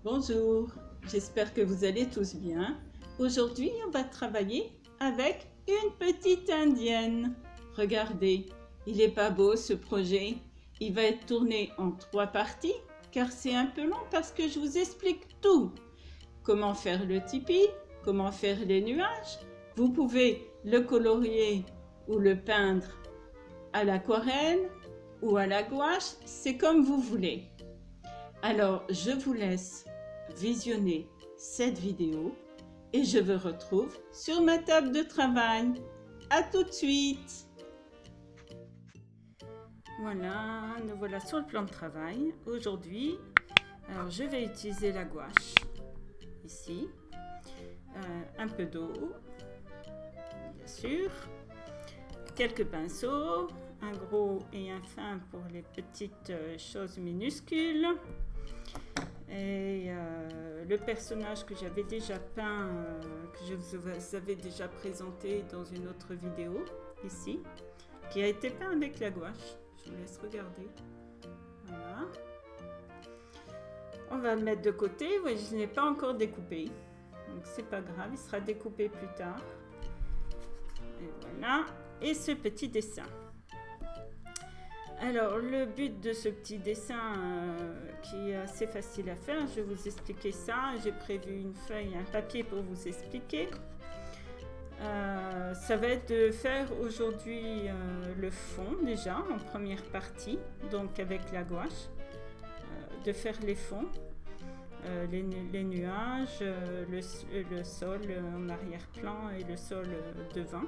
Bonjour, j'espère que vous allez tous bien. Aujourd'hui, on va travailler avec une petite indienne. Regardez, il est pas beau ce projet. Il va être tourné en 3 parties car c'est un peu long parce que je vous explique tout. Comment faire le tipi, comment faire les nuages. Vous pouvez le colorier ou le peindre à l'aquarelle ou à la gouache, c'est comme vous voulez. Alors, je vous laisse visionner cette vidéo et je vous retrouve sur ma table de travail. À tout de suite. Voilà, nous voilà sur le plan de travail. Aujourd'hui, alors je vais utiliser la gouache ici, un peu d'eau, bien sûr, quelques pinceaux, un gros et un fin pour les petites choses minuscules. Et le personnage que j'avais déjà peint, que je vous avais déjà présenté dans une autre vidéo, ici, qui a été peint avec la gouache. Je vous laisse regarder. Voilà. On va le mettre de côté. Oui, je n'ai pas encore découpé. Donc c'est pas grave, il sera découpé plus tard. Et voilà. Et ce petit dessin. Alors, le but de ce petit dessin qui est assez facile à faire, je vais vous expliquer ça. J'ai prévu une feuille, un papier pour vous expliquer. Ça va être de faire aujourd'hui le fond déjà en première partie, donc avec la gouache, de faire les fonds, les nuages, le sol en arrière-plan et le sol devant.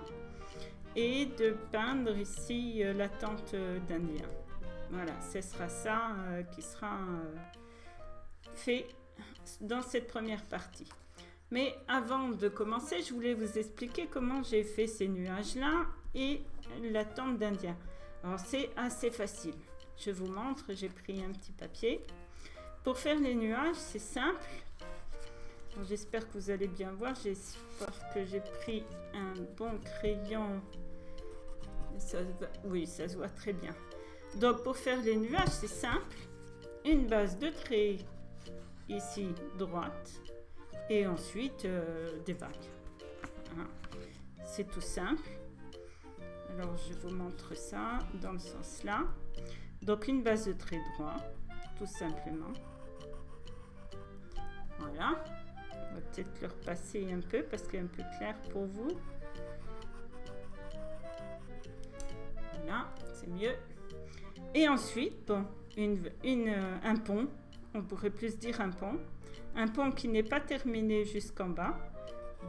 Et de peindre ici la tente d'Indien. Voilà, ce sera ça qui sera fait dans cette première partie. Mais avant de commencer, je voulais vous expliquer comment j'ai fait ces nuages-là et la tente d'Indien. Alors c'est assez facile. Je vous montre, j'ai pris un petit papier. Pour faire les nuages, c'est simple. J'espère que vous allez bien voir. J'espère que j'ai pris un bon crayon. Oui, ça se voit très bien. Donc pour faire les nuages, c'est simple. Une base de traits ici droite et ensuite des vagues. Voilà. C'est tout simple. Alors je vous montre ça dans le sens là. Donc une base de traits droit, tout simplement. Voilà. On va peut-être le repasser un peu parce qu'il est un peu clair pour vous. Voilà, c'est mieux. Et ensuite, bon, un pont, on pourrait plus dire un pont qui n'est pas terminé jusqu'en bas.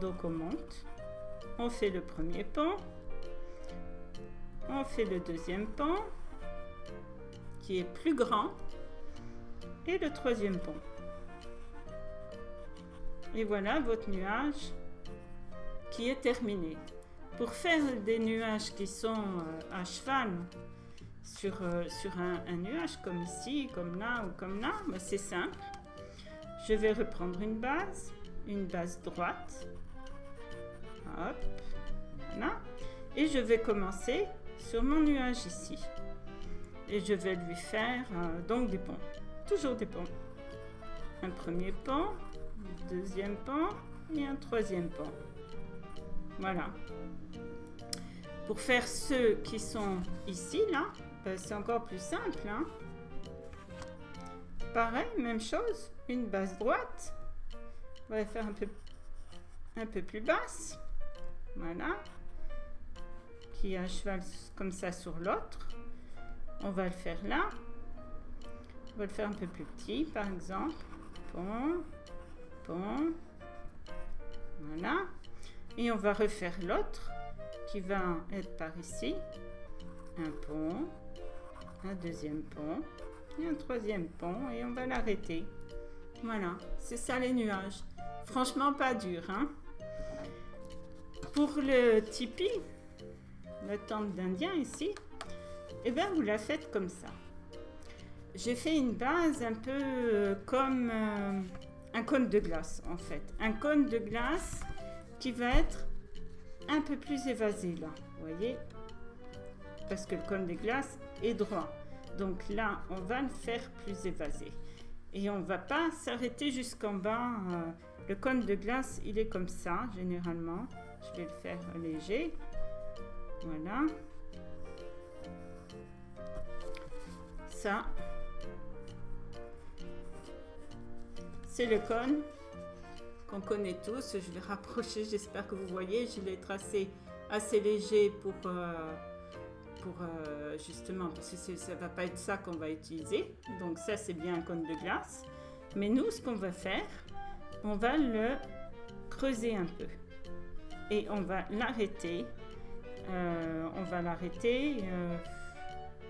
Donc on monte, on fait le premier pont, on fait le deuxième pont, qui est plus grand, et le troisième pont. Et voilà votre nuage qui est terminé. Pour faire des nuages qui sont à cheval sur un nuage comme ici, comme là ou comme là, ben c'est simple. Je vais reprendre une base droite. Hop, voilà. Et je vais commencer sur mon nuage ici. Et je vais lui faire donc des ponts. Toujours des ponts. Un premier pont, un deuxième pont et un troisième pont. Voilà. Pour faire ceux qui sont ici, là, ben c'est encore plus simple. Hein. Pareil, même chose. Une base droite. On va la faire un peu plus basse. Voilà. Qui est à cheval comme ça sur l'autre. On va le faire là. On va le faire un peu plus petit, par exemple. Pont. Pont. Voilà. Et on va refaire l'autre qui va être par ici. Un pont, un deuxième pont et un troisième pont et on va l'arrêter. Voilà, c'est ça les nuages. Franchement pas dur, hein. Pour le tipi, la tente d'Indien ici, et bien vous la faites comme ça. J'ai fait une base un peu comme un cône de glace en fait. Un cône de glace qui va être un peu plus évasé là, vous voyez, parce que le cône de glace est droit. Donc là, on va le faire plus évasé. Et on ne va pas s'arrêter jusqu'en bas. Le cône de glace, il est comme ça, généralement. Je vais le faire léger. Voilà. Ça, c'est le cône qu'on connaît tous. Je vais rapprocher, j'espère que vous voyez. Je l'ai tracé assez léger pour justement, parce que ça ne va pas être ça qu'on va utiliser. Donc ça, c'est bien un cône de glace. Mais nous, ce qu'on va faire, on va le creuser un peu. Et on va l'arrêter.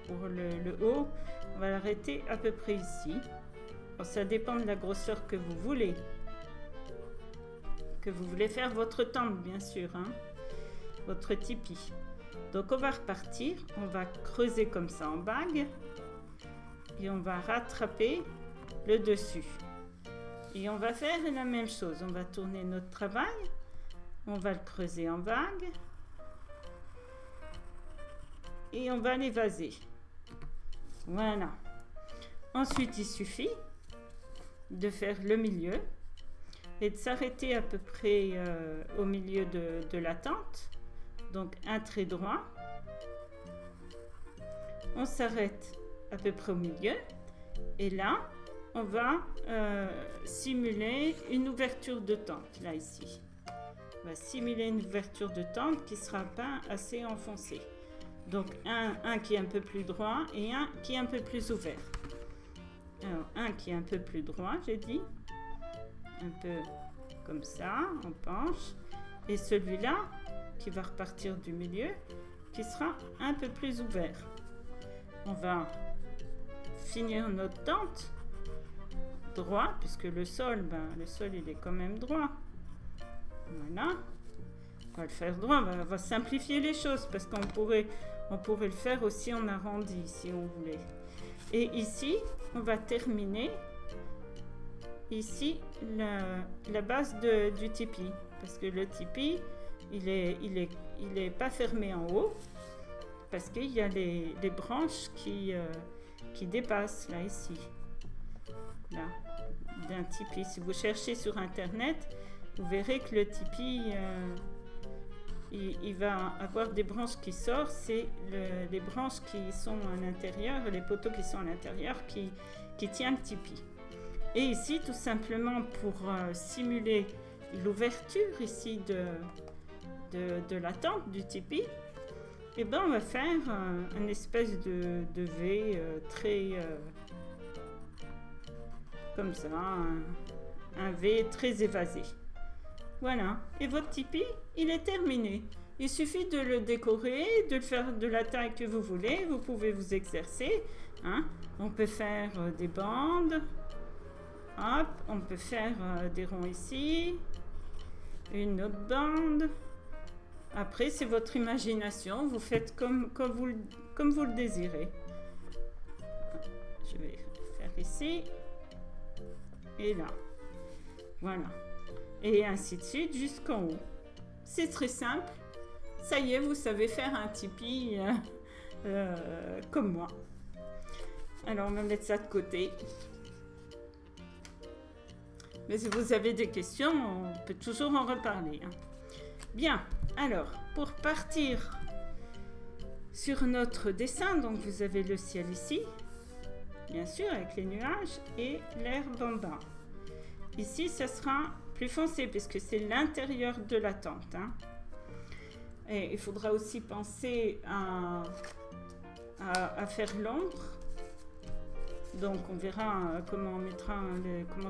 Pour le haut. On va l'arrêter à peu près ici. Alors, ça dépend de la grosseur que vous voulez. Que vous voulez faire votre tente, bien sûr. Hein, votre tipi. Donc on va repartir, on va creuser comme ça en bague et on va rattraper le dessus. Et on va faire la même chose, on va tourner notre travail, on va le creuser en bague et on va l'évaser. Voilà. Ensuite, il suffit de faire le milieu et de s'arrêter à peu près au milieu de la tente. Donc un trait droit, on s'arrête à peu près au milieu et là on va simuler une ouverture de tente, là ici. On va simuler une ouverture de tente qui sera pas assez enfoncée. Donc un qui est un peu plus droit et un qui est un peu plus ouvert. Alors un qui est un peu plus droit, j'ai dit, un peu comme ça, on penche, et celui-là qui va repartir du milieu, qui sera un peu plus ouvert. On va finir notre tente droit, puisque le sol il est quand même droit. Voilà. On va le faire droit, on va simplifier les choses, parce qu'on pourrait le faire aussi en arrondi, si on voulait. Et ici, on va terminer ici la base du tipi, parce que le tipi, il est pas fermé en haut parce qu'il y a les branches qui dépassent là ici, là, d'un tipi. Si vous cherchez sur internet, vous verrez que le tipi il va avoir des branches qui sortent. C'est les branches qui sont à l'intérieur, les poteaux qui sont à l'intérieur qui tiennent le tipi. Et ici, tout simplement pour simuler l'ouverture ici de la tente du tipi, et ben on va faire une espèce de V très comme ça, un V très évasé. Voilà, et votre tipi, il est terminé. Il suffit de le décorer, de le faire de la taille que vous voulez. Vous pouvez vous exercer. Hein. On peut faire des bandes. Hop, on peut faire des ronds ici. Une autre bande. Après, c'est votre imagination. Vous faites comme vous le désirez. Je vais faire ici. Et là. Voilà. Et ainsi de suite jusqu'en haut. C'est très simple. Ça y est, vous savez faire un tipi comme moi. Alors, on va mettre ça de côté. Mais si vous avez des questions, on peut toujours en reparler. Hein. Bien, alors, pour partir sur notre dessin, donc vous avez le ciel ici, bien sûr, avec les nuages, et l'herbe en bas. Ici, ça sera plus foncé, puisque c'est l'intérieur de la tente. Hein. Et il faudra aussi penser à faire l'ombre. Donc on verra comment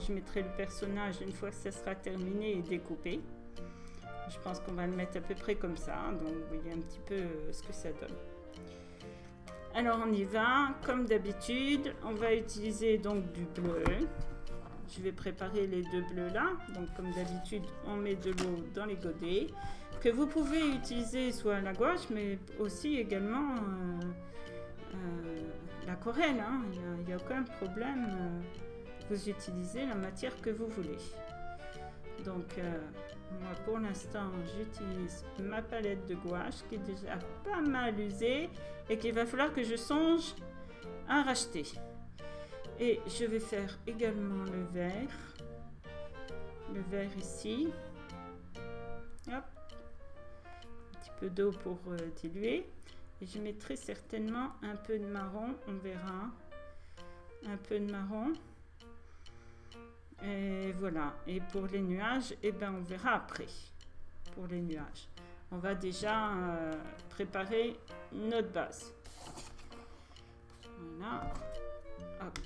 je mettrai le personnage une fois que ça sera terminé et découpé. Je pense qu'on va le mettre à peu près comme ça, donc vous voyez un petit peu ce que ça donne. Alors on y va, comme d'habitude, on va utiliser donc du bleu. Je vais préparer les deux bleus là, donc comme d'habitude on met de l'eau dans les godets, que vous pouvez utiliser soit à la gouache, mais aussi également l'aquarelle, hein. Il n'y a aucun problème, vous utilisez la matière que vous voulez. Donc moi pour l'instant j'utilise ma palette de gouache qui est déjà pas mal usée et qu'il va falloir que je songe à racheter. Et je vais faire également le vert ici. Hop. Un petit peu d'eau pour diluer. Et je mettrai certainement un peu de marron, on verra. Un peu de marron. Et voilà. Et pour les nuages, eh ben on verra après. Pour les nuages. On va déjà préparer notre base. Voilà. Hop.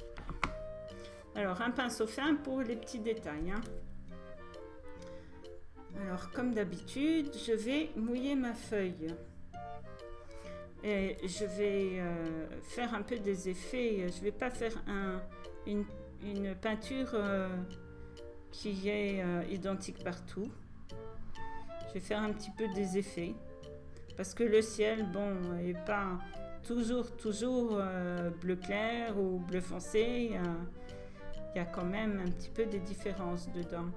Alors, un pinceau fin pour les petits détails. Hein. Alors, comme d'habitude, je vais mouiller ma feuille. Et je vais faire un peu des effets. Je ne vais pas faire une peinture qui est identique partout. Je vais faire un petit peu des effets. Parce que le ciel, bon, n'est pas toujours bleu clair ou bleu foncé. Il y a quand même un petit peu des différences dedans.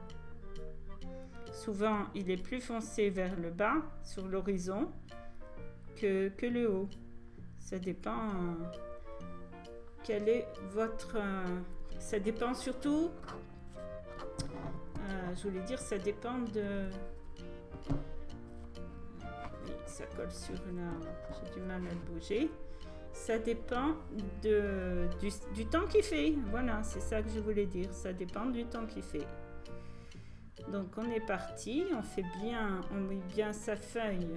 Souvent, il est plus foncé vers le bas, sur l'horizon, que le haut. Ça dépend quel est votre... ça dépend surtout... je voulais dire, ça dépend de... Oui, ça colle sur la... J'ai du mal à le bouger. Ça dépend du temps qu'il fait. Voilà, c'est ça que je voulais dire. Ça dépend du temps qu'il fait. Donc, on est parti. On met bien sa feuille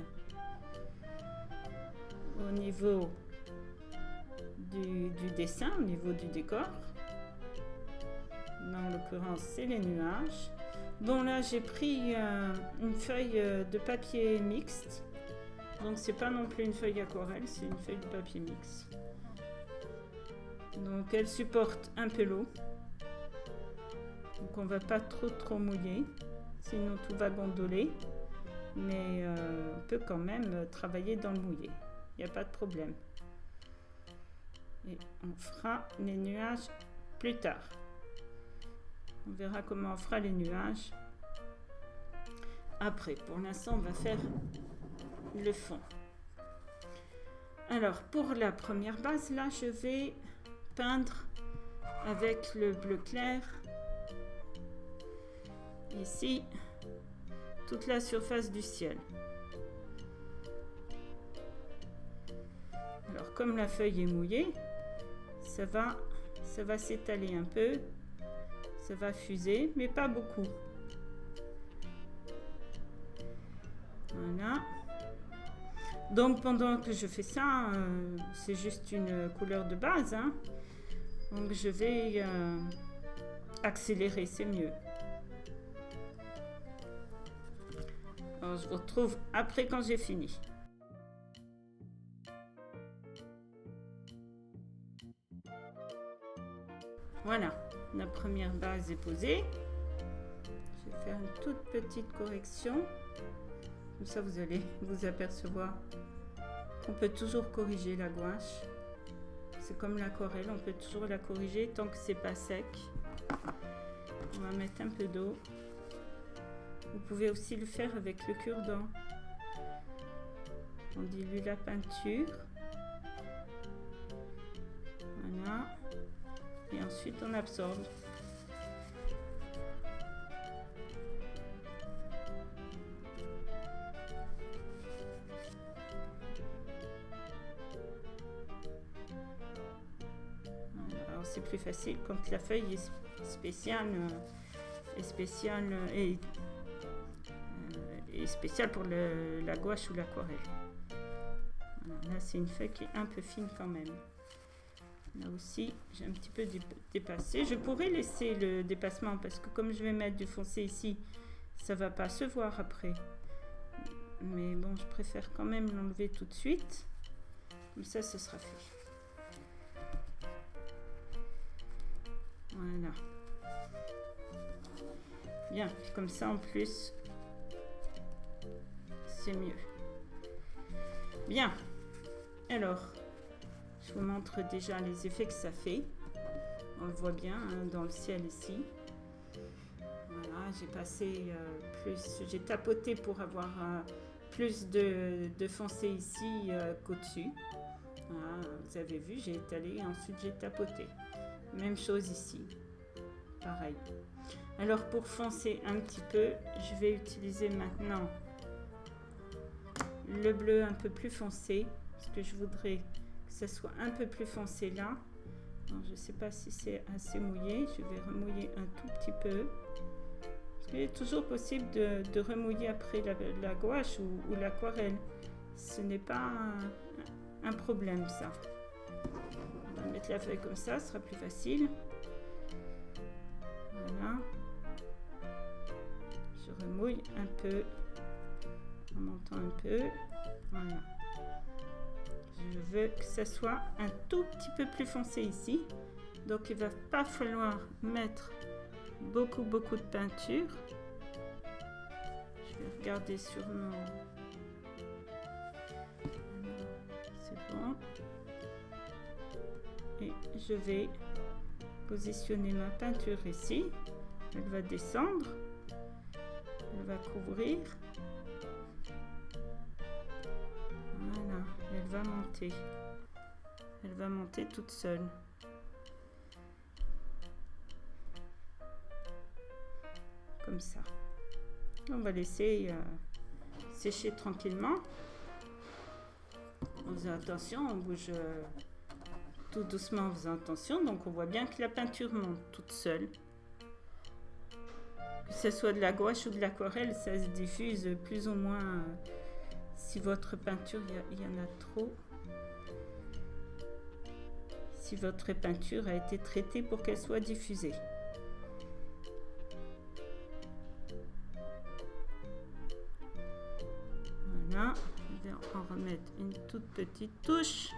au niveau du dessin, au niveau du décor. Dans l'occurrence, c'est les nuages. Bon, là, j'ai pris une feuille de papier mixte. Donc, c'est pas non plus une feuille aquarelle, c'est une feuille de papier mixte. Donc, elle supporte un peu l'eau. Donc, on va pas trop mouiller. Sinon, tout va gondoler. Mais on peut quand même travailler dans le mouillé. Il n'y a pas de problème. Et on fera les nuages plus tard. On verra comment on fera les nuages après. Pour l'instant, on va faire le fond. Alors, pour la première base, là, je vais peindre avec le bleu clair. Ici, toute la surface du ciel. Alors, comme la feuille est mouillée, ça va s'étaler un peu. Ça va fuser, mais pas beaucoup. Voilà. Donc, pendant que je fais ça, c'est juste une couleur de base. Hein. Donc, je vais accélérer, c'est mieux. Alors, je vous retrouve après quand j'ai fini. Voilà, la première base est posée. Je vais faire une toute petite correction. Comme ça, vous allez vous apercevoir qu'on peut toujours corriger la gouache. C'est comme l'aquarelle, on peut toujours la corriger tant que c'est pas sec. On va mettre un peu d'eau. Vous pouvez aussi le faire avec le cure-dent. On dilue la peinture. Voilà. Et ensuite, on absorbe. Alors, c'est plus facile quand la feuille est spéciale, et spéciale pour la gouache ou l'aquarelle. Voilà, là, c'est une feuille qui est un peu fine quand même. Là aussi, j'ai un petit peu dépassé. Je pourrais laisser le dépassement parce que comme je vais mettre du foncé ici, ça va pas se voir après. Mais bon, je préfère quand même l'enlever tout de suite. Comme ça, ce sera fait. Voilà. Bien, comme ça en plus, c'est mieux. Bien. Alors, je vous montre déjà les effets que ça fait. On le voit bien hein, dans le ciel ici. Voilà, j'ai passé j'ai tapoté pour avoir plus de foncé ici qu'au-dessus. Voilà, vous avez vu, j'ai étalé et ensuite j'ai tapoté. Même chose ici. Pareil. Alors pour foncer un petit peu, je vais utiliser maintenant le bleu un peu plus foncé. Parce que je voudrais que ça soit un peu plus foncé là. Alors, je ne sais pas si c'est assez mouillé. Je vais remouiller un tout petit peu. Parce qu'il est toujours possible de remouiller après la gouache ou l'aquarelle. Ce n'est pas un problème ça. On va mettre la feuille comme ça, ce sera plus facile. Voilà. Je remouille un peu. En montant un peu. Voilà. Je veux que ça soit un tout petit peu plus foncé ici. Donc il ne va pas falloir mettre beaucoup de peinture. Je vais regarder sur mon... C'est bon. Et je vais positionner ma peinture ici. Elle va descendre. Elle va couvrir. Voilà, elle va monter. Elle va monter toute seule. Comme ça. On va laisser sécher tranquillement. On faisait attention, on bouge tout doucement en faisant attention. Donc on voit bien que la peinture monte toute seule. Que ce soit de la gouache ou de l'aquarelle, ça se diffuse plus ou moins. Si votre peinture, il y en a trop. Si votre peinture a été traitée pour qu'elle soit diffusée. Voilà, je vais en remettre une toute petite touche.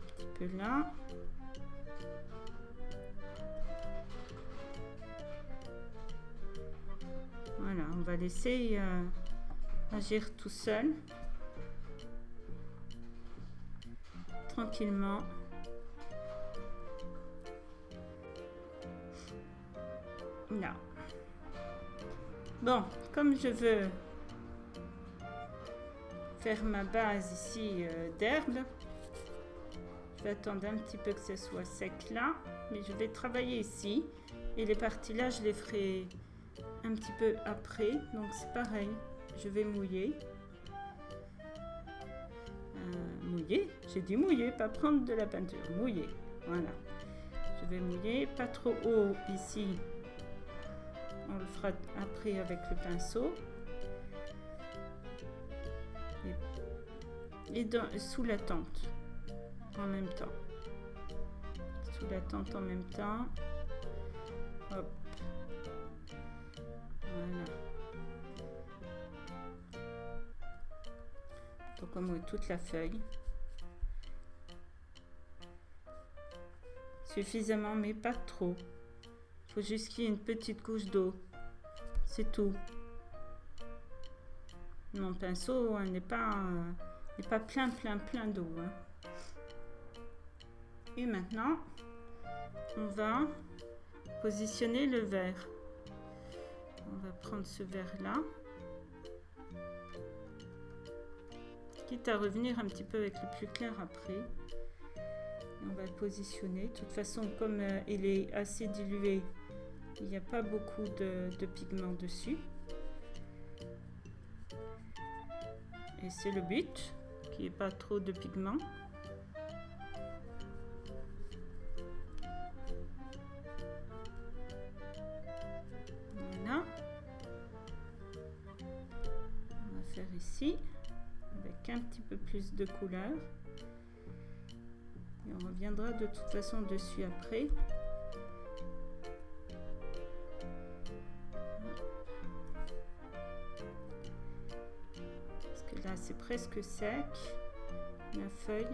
Un petit peu là. Voilà, on va laisser agir tout seul. Tranquillement. Là. Bon, comme je veux faire ma base ici d'herbe, je vais attendre un petit peu que ce soit sec là, mais je vais travailler ici et les parties là je les ferai un petit peu après, donc c'est pareil, je vais mouiller. Mouiller, j'ai dit mouiller, pas prendre de la peinture, mouiller, voilà. Je vais mouiller, pas trop haut ici. On le fera après avec le pinceau. Et sous la tente en même temps. Sous la tente en même temps. Hop. Voilà. Donc on mouille toute la feuille. Suffisamment, mais pas trop. Il faut juste qu'il y ait une petite couche d'eau. C'est tout. Mon pinceau n'est pas plein d'eau. Hein. Et maintenant, on va positionner le verre. On va prendre ce verre-là. Quitte à revenir un petit peu avec le plus clair après. Et on va le positionner. De toute façon, comme il est assez dilué, il n'y a pas beaucoup de pigments dessus. Et c'est le but, qu'il n'y ait pas trop de pigments. Voilà. On va faire ici, avec un petit peu plus de couleur. Et on reviendra de toute façon dessus après. Là, c'est presque sec, la feuille.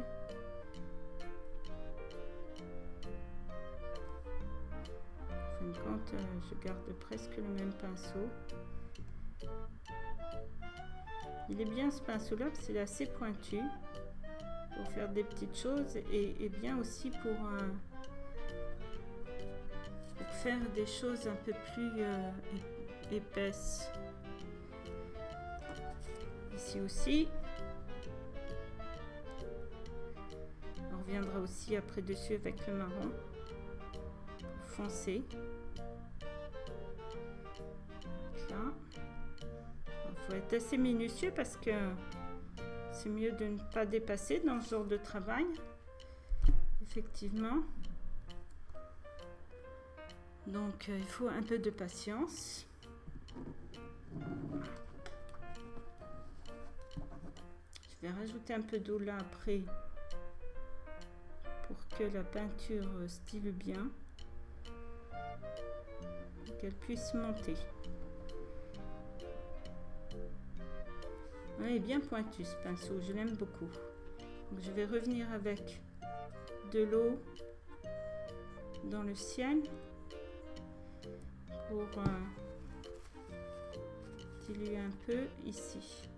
En fin de compte, je garde presque le même pinceau. Il est bien ce pinceau-là, parce qu'il est assez pointu pour faire des petites choses et bien aussi pour faire des choses un peu plus épaisses. ici aussi. On reviendra aussi après dessus avec le marron foncé. Là. Il faut être assez minutieux parce que c'est mieux de ne pas dépasser dans ce genre de travail. Effectivement. Donc il faut un peu de patience. Je vais rajouter un peu d'eau là après pour que la peinture style bien, qu'elle puisse monter. Il est bien pointu ce pinceau, je l'aime beaucoup. Donc, je vais revenir avec de l'eau dans le ciel pour diluer un peu ici.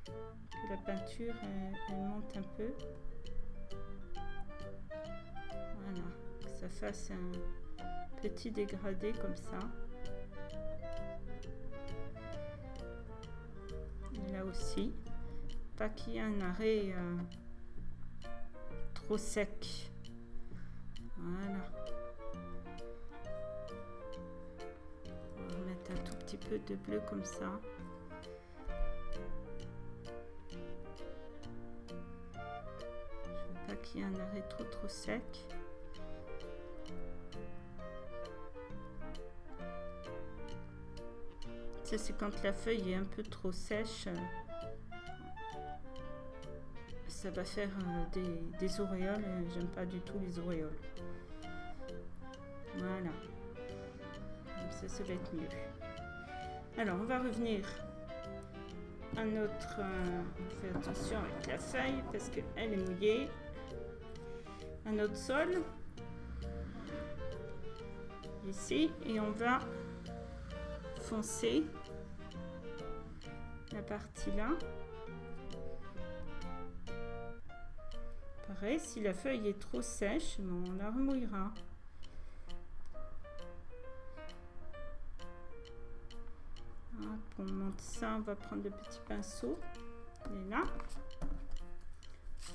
Que la peinture elle monte un peu. Voilà, que ça fasse un petit dégradé comme ça. Et là aussi, pas qu'il y ait un arrêt trop sec. Voilà. On va mettre un tout petit peu de bleu comme ça. Je veux pas qu'il y ait un arrêt trop sec. Ça, c'est quand la feuille est un peu trop sèche. Ça va faire des auréoles. J'aime pas du tout les auréoles. Voilà. Comme ça va être mieux. Alors, on va revenir à notre... on fait attention avec la feuille parce qu'elle est mouillée. À notre sol. Ici. Et on va foncer la partie là. Pareil, si la feuille est trop sèche, on la remouillera. Pour monter ça, on va prendre le petit pinceau. Il est là.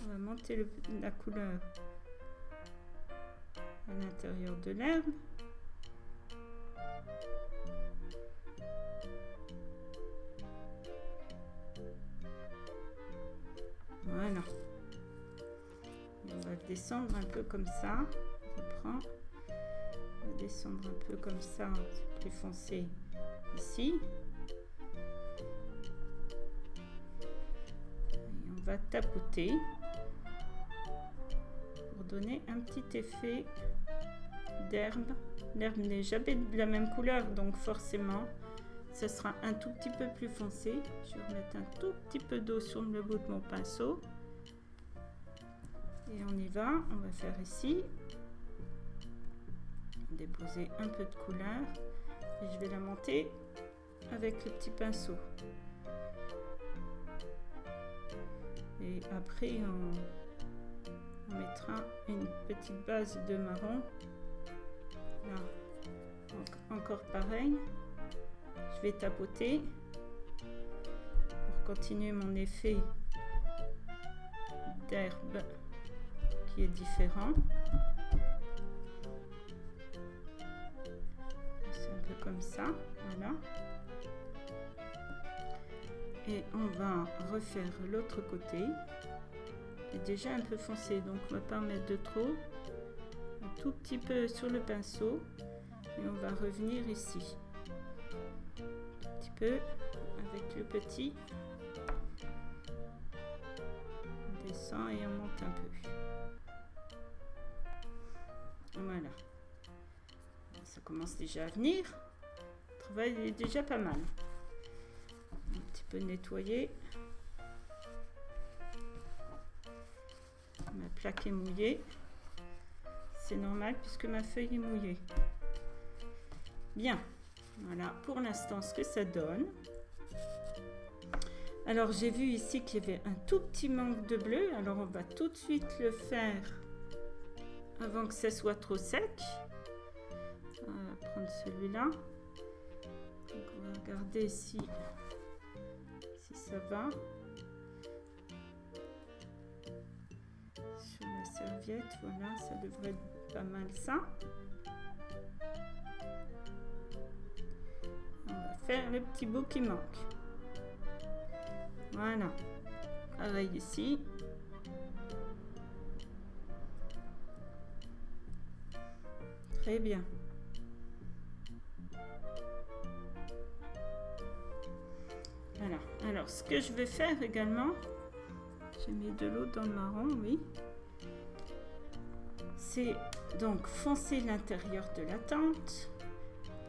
On va monter la couleur à l'intérieur de l'herbe. Voilà. Et on va descendre un peu comme ça. Je prends. On va descendre un peu comme ça, plus foncé ici. Et on va tapoter pour donner un petit effet d'herbe. L'herbe n'est jamais de la même couleur, donc forcément, ça sera un tout petit peu plus foncé. Je vais remettre un tout petit peu d'eau sur le bout de mon pinceau. Et on y va. On va faire ici. Déposer un peu de couleur. Et je vais la monter avec le petit pinceau. Et après, on mettra une petite base de marron. Là, donc, encore pareil. Je vais tapoter pour continuer mon effet d'herbe qui est différent. C'est un peu comme ça, voilà. Et on va refaire l'autre côté. Il est déjà un peu foncé, donc on ne va pas en mettre de trop. Un tout petit peu sur le pinceau et on va revenir ici. Peu avec le petit, on descend et on monte un peu. Voilà, ça commence déjà à venir. Le travail est déjà pas mal. Un petit peu nettoyé. Ma plaque est mouillée. C'est normal puisque ma feuille est mouillée. Bien. Voilà pour l'instant ce que ça donne. Alors j'ai vu ici qu'il y avait un tout petit manque de bleu. Alors on va tout de suite le faire avant que ça soit trop sec. On va prendre celui-là. On va regarder si si ça va. Sur la serviette, voilà, ça devrait être pas mal ça. On va faire le petit bout qui manque. Voilà. Pareil ici. Très bien. Voilà. Alors, ce que je vais faire également, j'ai mis de l'eau dans le marron, oui. C'est donc foncer l'intérieur de la tente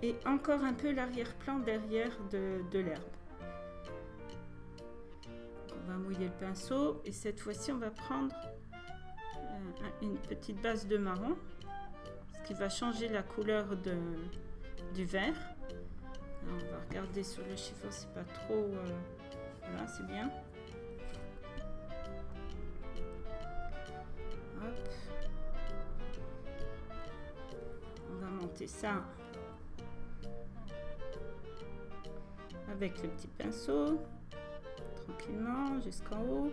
et encore un peu l'arrière-plan derrière de l'herbe. On va mouiller le pinceau et cette fois-ci, on va prendre une petite base de marron, ce qui va changer la couleur du vert. Alors, on va regarder sur le chiffon, c'est pas trop... voilà, c'est bien. Hop. On va monter ça avec le petit pinceau, tranquillement, jusqu'en haut.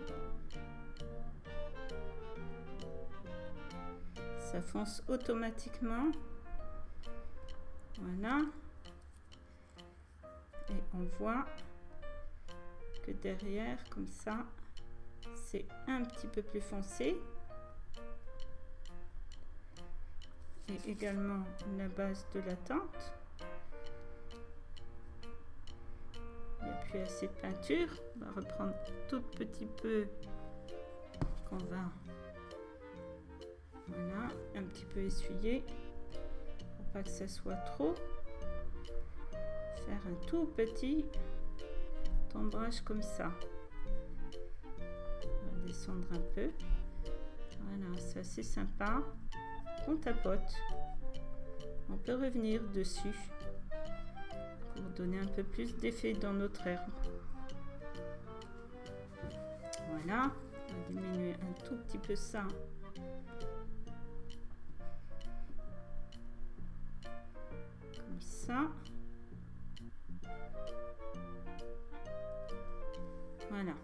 Ça fonce automatiquement. Voilà. Et on voit que derrière, comme ça, c'est un petit peu plus foncé. Et également la base de la tente. Il n'y a plus assez de peinture. On va reprendre tout petit peu qu'on va, voilà, un petit peu essuyer pour pas que ça soit trop. Faire un tout petit ombrage comme ça. On va descendre un peu. Voilà, c'est assez sympa. On tapote. On peut revenir dessus pour donner un peu plus d'effet dans notre herbe. Voilà, on va diminuer un tout petit peu ça. Comme ça. Voilà.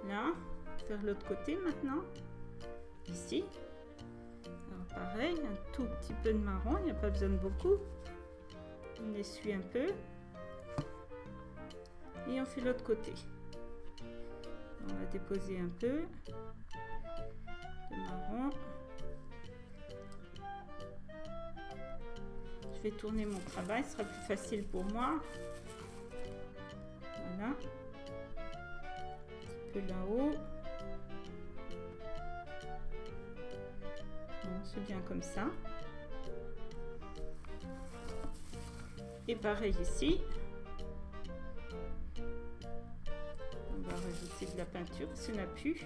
Là, faire l'autre côté maintenant. Ici. Alors pareil, un tout petit peu de marron, il n'y a pas besoin de beaucoup. On essuie un peu. Et on fait l'autre côté. On va déposer un peu de marron. Je vais tourner mon travail, ce sera plus facile pour moi. Voilà. Un petit peu là-haut. Bon, c'est bien comme ça. Et pareil ici. On va rajouter de la peinture si on n'a plus.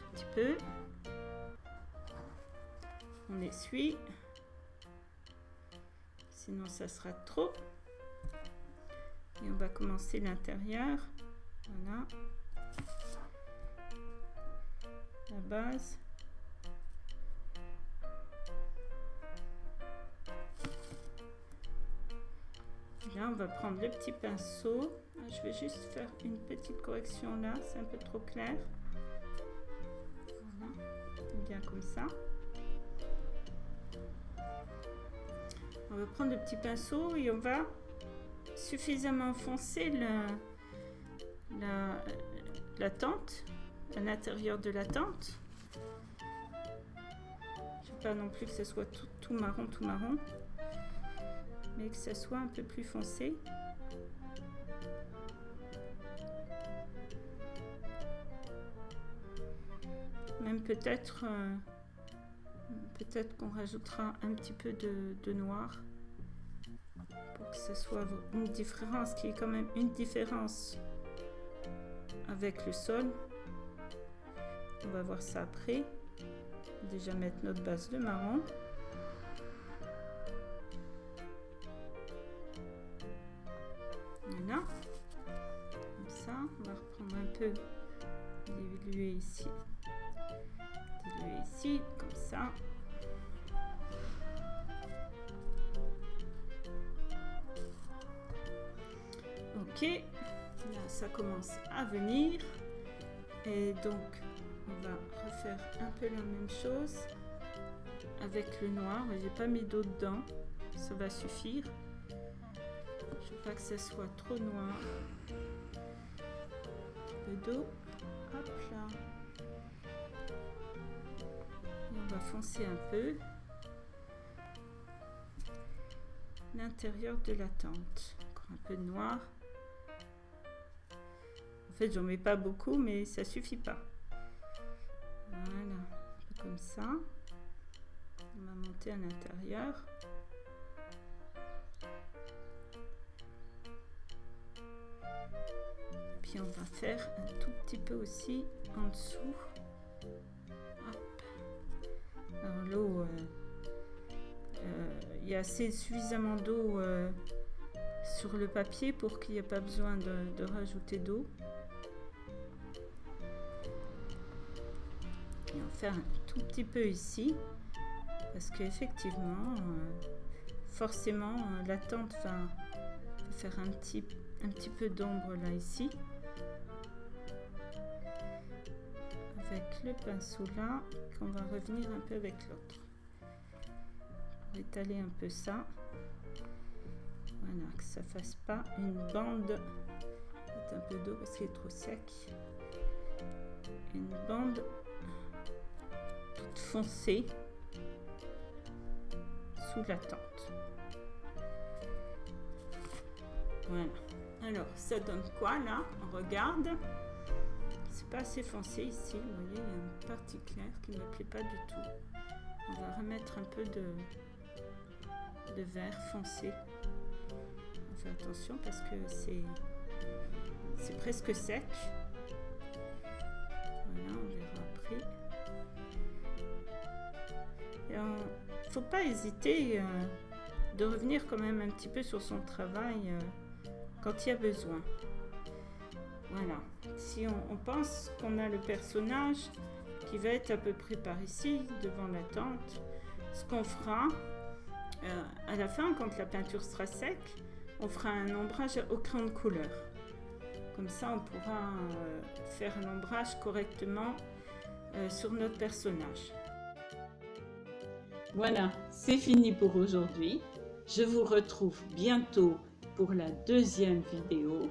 Un petit peu. On essuie. Sinon ça sera trop. Et on va commencer l'intérieur. Voilà. La base. Là, on va prendre le petit pinceau. Je vais juste faire une petite correction là, c'est un peu trop clair. Voilà, bien comme ça. On va prendre le petit pinceau et on va suffisamment enfoncer la tente, à l'intérieur de la tente. Je ne veux pas non plus que ce soit tout marron, mais que ce soit un peu plus foncé. Même peut-être qu'on rajoutera un petit peu de noir pour que ce soit une différence, qui est quand même une différence avec le sol. On va voir ça après. Déjà mettre notre base de marron. Voilà. Comme ça, on va reprendre un peu, diluer ici. Diluer ici, comme ça. Ok, là ça commence à venir. Et donc, on va refaire un peu la même chose avec le noir. J'ai pas mis d'eau dedans, ça va suffire. Je veux pas que ça soit trop noir. Un peu d'eau, hop là. Et on va foncer un peu l'intérieur de la tente. Encore un peu de noir. En fait, j'en mets pas beaucoup, mais ça suffit pas. Voilà, un peu comme ça. On va monter à l'intérieur. Et puis on va faire un tout petit peu aussi en dessous. Hop. Alors l'eau, il y a suffisamment d'eau sur le papier pour qu'il n'y ait pas besoin de rajouter d'eau. Et on va faire un tout petit peu ici, parce qu'effectivement, forcément, la tente va faire un petit peu d'ombre là ici. Avec le pinceau là, qu'on va revenir un peu avec l'autre. On va étaler un peu ça. Voilà, que ça fasse pas une bande. Mettre un peu d'eau parce qu'il est trop sec. Une bande toute foncée sous la tente. Voilà. Alors, ça donne quoi là? On regarde. C'est pas assez foncé ici. Vous voyez, il y a une partie claire qui ne me plaît pas du tout. On va remettre un peu de vert foncé. On fait attention parce que c'est presque sec. Voilà, on verra après. Il ne faut pas hésiter de revenir quand même un petit peu sur son travail quand il y a besoin. Voilà. Si on pense qu'on a le personnage qui va être à peu près par ici, devant la tente, ce qu'on fera, à la fin, quand la peinture sera sec, on fera un ombrage au crayon de couleur. Comme ça, on pourra faire l'ombrage correctement sur notre personnage. Voilà, c'est fini pour aujourd'hui. Je vous retrouve bientôt pour la deuxième vidéo.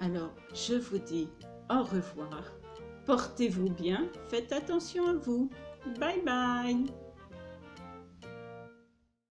Alors, je vous dis au revoir. Portez-vous bien, faites attention à vous. Bye bye!